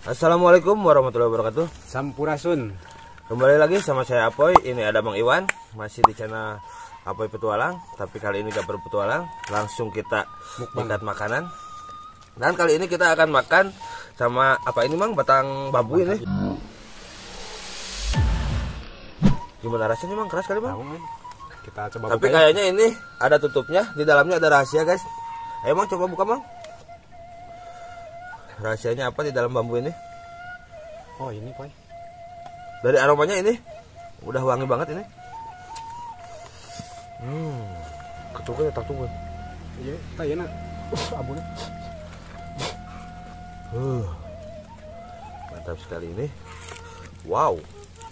Assalamualaikum warahmatullahi wabarakatuh. Sampurasun. Kembali lagi sama saya Apoy. Ini ada Bang Iwan, masih di channel Apoy Petualang. Tapi kali ini gak berpetualang, langsung kita ikat makanan. Dan kali ini kita akan makan sama apa ini Mang? Batang bambu ini. Gimana rasanya Mang? Keras kali Mang? Kita coba. Tapi kayaknya ini ada tutupnya, di dalamnya ada rahasia guys. Ayo Mang, coba buka Mang. Rahasianya apa di dalam bambu ini? Oh ini Poy. Dari aromanya ini udah wangi banget ini. Ketuknya tak tunggu. Iya, tayana. Abuna. Mantap sekali ini. Wow,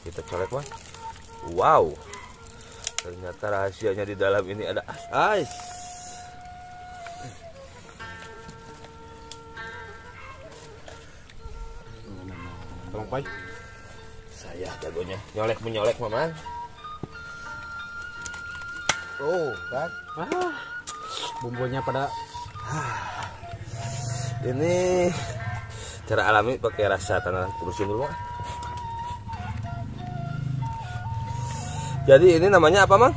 kita colek Bang. Wow, ternyata rahasianya di dalam ini ada es. Tolong Poy. Saya jagonya nyolek menyolek Mamang. Oh kan, Bumbunya pada. ini cara alami pakai rasa tanah terusin dulu Mang. Jadi ini namanya apa Mang?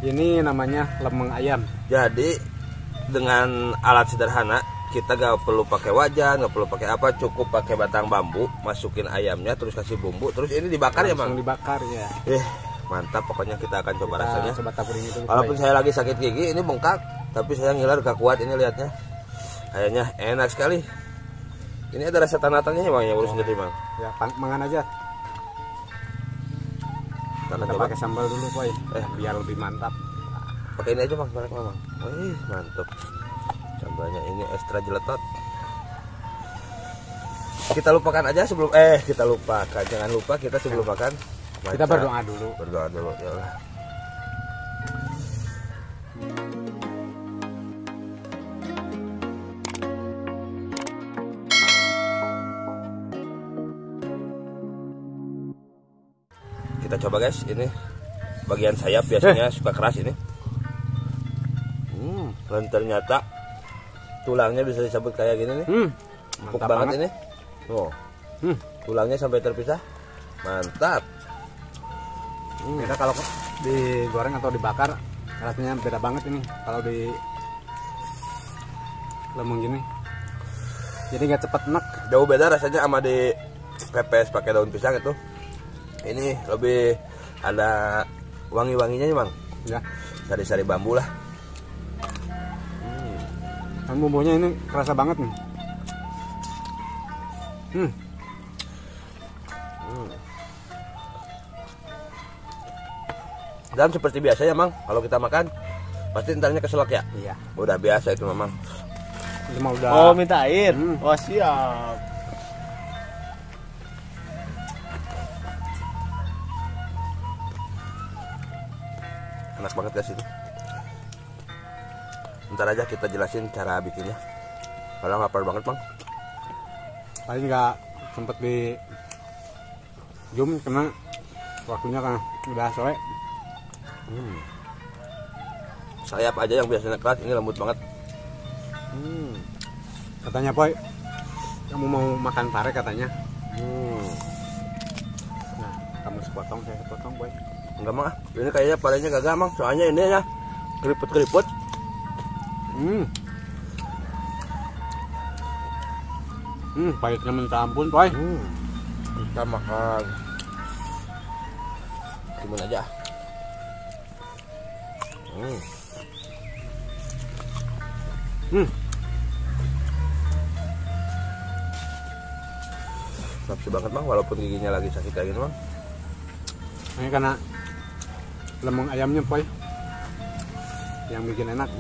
Ini namanya lemeng ayam. Jadi dengan alat sederhana, kita gak perlu pakai wajan, gak perlu pakai apa, cukup pakai batang bambu, masukin ayamnya, terus kasih bumbu, terus ini dibakar. Langsung ya Mang? Dibakar ya. Mantap, pokoknya kita akan coba rasanya. Coba taburin itu. Walaupun saya lagi sakit gigi, ini bengkak, tapi saya ngiler gak kuat ini lihatnya. Kayaknya enak sekali. Ini ada rasa tanah-tanahnya ya Mang, yang urus sendiri Mang. Ya, mangan aja. Kita pakai sambal dulu Poy. Biar lebih mantap. Pakai ini aja Mang, balik Mang. Wih, mantap. Sambalnya ini ekstra jeletot. Kita lupakan aja sebelum kita lupakan. Jangan lupa kita sebelum makan Kita berdoa dulu. Berdoa dulu ya Allah. Kita coba guys, ini bagian sayap biasanya suka keras ini. Dan ternyata tulangnya bisa disebut kayak gini nih. Empuk banget ini. Oh. Tulangnya sampai terpisah. Mantap. Beda kalau digoreng atau dibakar, rasanya beda banget ini. Kalau di lemeng gini, jadi nggak cepet enak. Jauh beda rasanya sama di pepes pakai daun pisang itu. Ini lebih ada wangi-wanginya nih Bang. Ya. Sari-sari bambu lah. Dan bumbunya ini kerasa banget nih. Dan seperti biasa ya Mang, kalau kita makan pasti entarnya keselak ya. Iya. Udah biasa itu Mamang. Ini mah udah. Oh minta air. Oh siap. Enak banget guys itu. Ntar aja kita jelasin cara bikinnya. Kalau lapar banget Bang. Tadi nggak sempet di zoom karena waktunya kan udah sore. Sayap aja yang biasanya keras ini lembut banget. Katanya Poy, kamu mau makan pare katanya. Nah, kamu sepotong, saya sepotong Poy. Enggak Mang, ini kayaknya parenya gagal Mang. Soalnya ini ya keriput-keriput. Pahitnya minta ampun Poy. Kita makan timun aja. Nafsu banget Bang, walaupun giginya lagi sakit kayak gitu Bang. Ini karena lemeng ayamnya Poy yang bikin enak.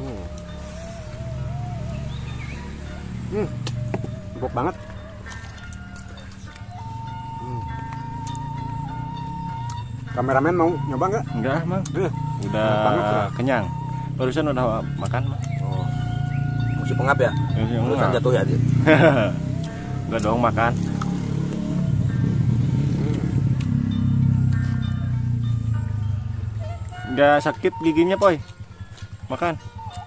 Empuk banget. Kameramen mau nyoba nggak? Enggak Mang. Udah banget, kenyang. Barusan udah makan Mang. Oh. Masih pengap ya? Barusan jatuh ya dia. Enggak dong makan. Enggak sakit giginya Poy. Makan.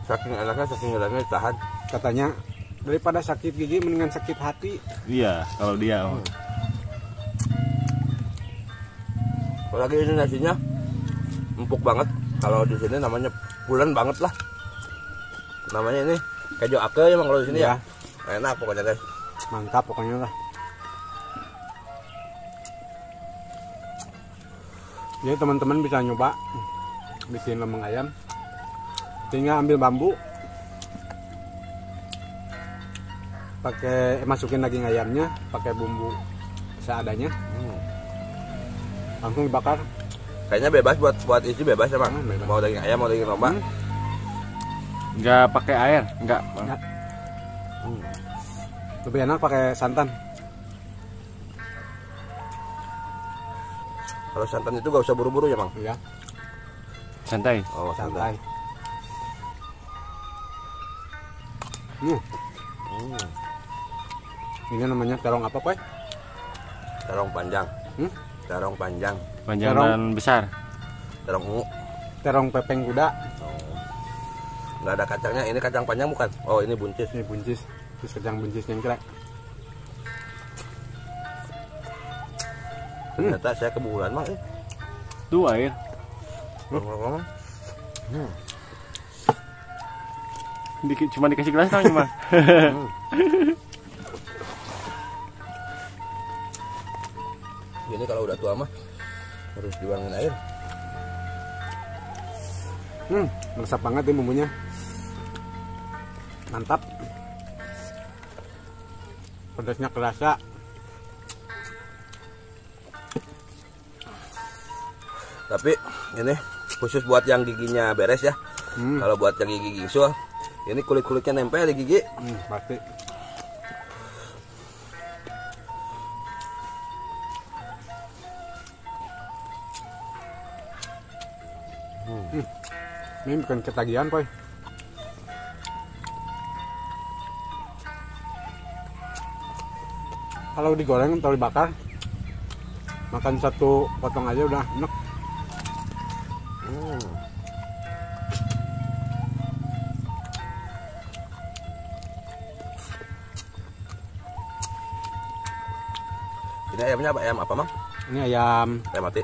Saking enaknya, saking enaknya tahan. Katanya Daripada sakit gigi mendingan sakit hati. Iya, kalau dia. Apalagi ini nasinya empuk banget. Kalau di sini namanya pulen banget lah. Namanya ini keju ake ya Bang kalau di sini ya. Enak pokoknya guys. Mantap pokoknya lah. Jadi teman-teman bisa nyoba bikin lemeng ayam. Tinggal ambil bambu, masukin daging ayamnya, pakai bumbu seadanya, langsung dibakar. Kayaknya bebas buat isi bebas ya Bang. Bebas. Mau daging ayam mau daging domba. Nggak pakai air, nggak. Nggak. Lebih enak pakai santan. Kalau santan itu gak usah buru-buru ya Bang. Iya, Santai. Oh santai. santai. Ini namanya terong apa, Pak? Terong panjang. Terong panjang. Panjang Terong. dan besar. Terong ungu. Terong pepeng kuda. Nggak ada kacangnya. Ini kacang panjang bukan? Oh ini buncis. Ini buncis, terus kacang buncis yang kira. Ternyata saya kebulan Bang. Tuh air. Cuma dikasih gelas tau cuma. Ini kalau udah tua mah harus diwarnain air. Meresap banget ini bumbunya. Mantap. Pedasnya kerasa. Tapi ini khusus buat yang giginya beres ya. Kalau buat yang gigi gisul, ini kulit-kulitnya nempel di gigi. Pasti. Ini bukan ketagihan, Poy. Kalau digoreng atau dibakar, makan satu potong aja udah enak. Ini ayamnya apa? Ayam apa Mang? Ini ayam Ayam mati.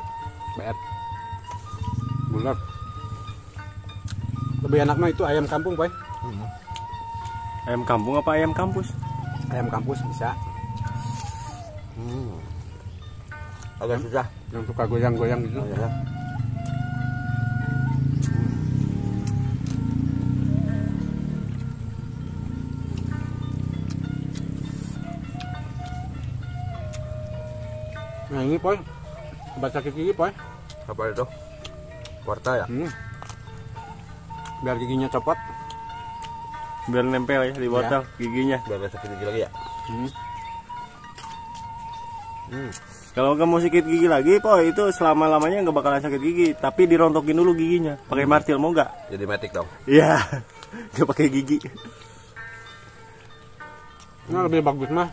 BR bulat. Lebih enak mah itu ayam kampung, Poy. Ayam kampung apa ayam kampus? Ayam kampus bisa. Agak susah. Yang suka goyang-goyang gitu. Oh, ya. Nah ini, Poy, obat sakit gigi, Poy. Apa itu? Warta ya? Biar giginya copot. Biar nempel ya di botol giginya. Biar gak sakit gigi lagi ya? Kalau nggak mau sakit gigi lagi, po itu selama-lamanya nggak bakalan sakit gigi. Tapi dirontokin dulu giginya. Pakai martil mau nggak? Jadi metik dong. Iya. Nggak pakai gigi. Nah lebih bagus mah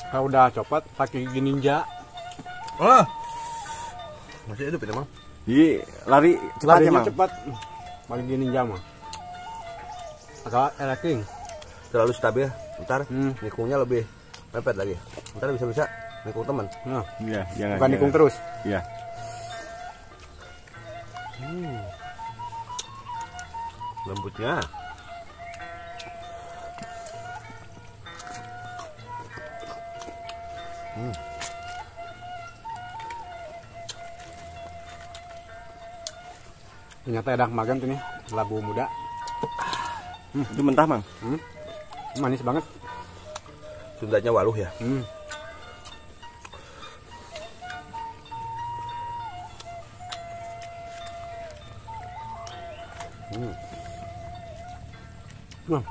kalau udah copot pakai gigi ninja. Oh, masih hidup ini Mang? Jadi lari cepat ya Larinya mang. cepat. Pakai gigi ninja mah. Atau electing. Terlalu stabil. Ntar nikungnya lebih mepet lagi. Ntar bisa-bisa nikung teman. Nah, Iya, jangan. bukan nikung terus. Iya. Lembutnya. Ternyata enak makan tuh nih labu muda. Itu mentah mang. Manis banget. Sundanya waluh ya.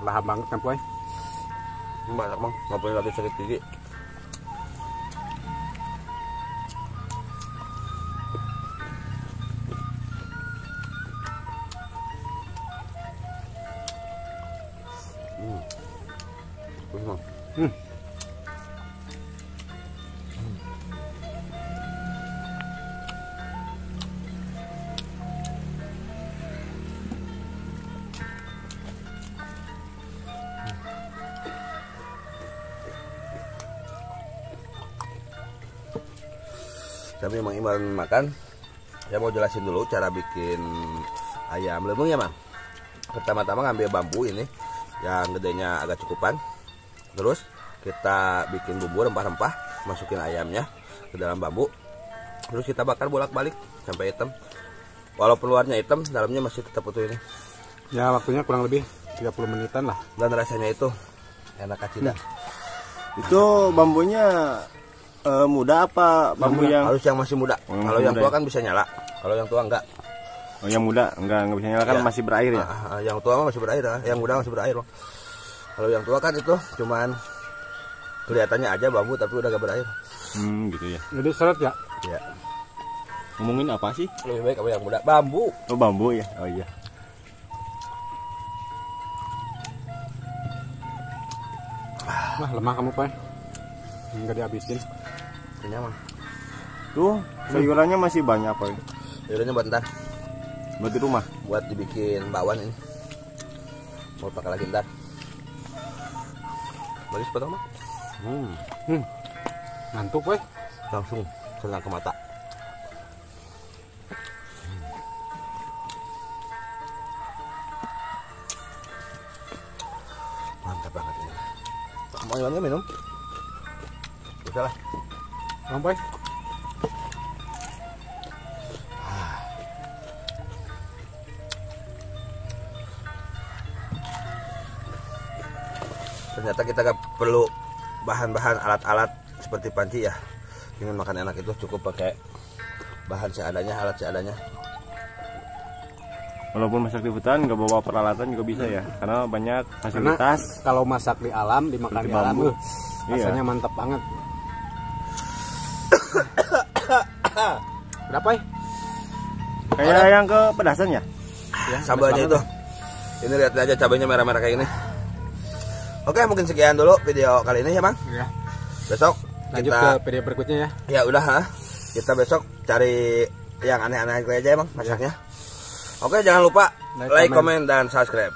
Lahap banget kan, Poy. Banyak Mang, ngapain lagi sakit gigi. Bagus, Mang. Sambil Mang Iman makan, saya mau jelasin dulu cara bikin ayam lembung ya Mang. Pertama-tama ngambil bambu ini yang gedenya agak cukupan. Terus kita bikin bumbu rempah-rempah, masukin ayamnya ke dalam bambu. Terus kita bakar bolak-balik sampai hitam. Walaupun luarnya hitam, dalamnya masih tetap utuh ini. Ya waktunya kurang lebih 30 menitan lah. Dan rasanya itu enak kacida. Itu bambunya muda apa bambu yang Harus yang masih muda. Oh, yang kalau yang muda tua ya? kan bisa nyala. Kalau yang tua enggak. Oh, yang muda enggak bisa nyala kan Ya. masih berair ya. Yang tua mah masih berair, yang muda masih berair. Bang. Kalau yang tua kan itu cuman kelihatannya aja bambu tapi udah gak berair. Gitu ya. Jadi seret ya. Ya. Ngomongin apa sih? Lebih baik apa yang muda? Bambu. Oh, bambu ya. Oh iya. Wah lemah kamu Pak. Enggak dihabisin. Kenyang mah. Tuh, sayurannya masih banyak, Pak. Sayurannya buat ntar, Buat di rumah. buat dibikin bakwan ini. Mau pakai lagi ntar. Bagi sepotong mah. Ngantuk weh. Langsung senang ke mata. Mantap banget ini. Mau Iwan nggak minum? Bisa lah. Bang Pak. Ternyata kita gak perlu bahan-bahan alat-alat seperti panci ya. Ingin makan enak itu cukup pakai bahan seadanya, alat seadanya. Walaupun masak di hutan nggak bawa peralatan juga bisa ya, karena banyak Karena fasilitas. kalau masak di alam, dimakan Seperti di alam, bambu. rasanya mantap banget. Berapa ya? Kayak yang ke pedasan ya. Ya, Sambalnya pedas itu. Ini lihat aja cabenya merah-merah kayak ini. Oke, mungkin sekian dulu video kali ini ya, Bang. banget. Ya. Besok Lanjut kita ke video berikutnya ya. ya udah ha. Kita besok cari yang aneh-aneh aja ya, Bang, masaknya. Oke, jangan lupa Like, like, comment. comment dan subscribe.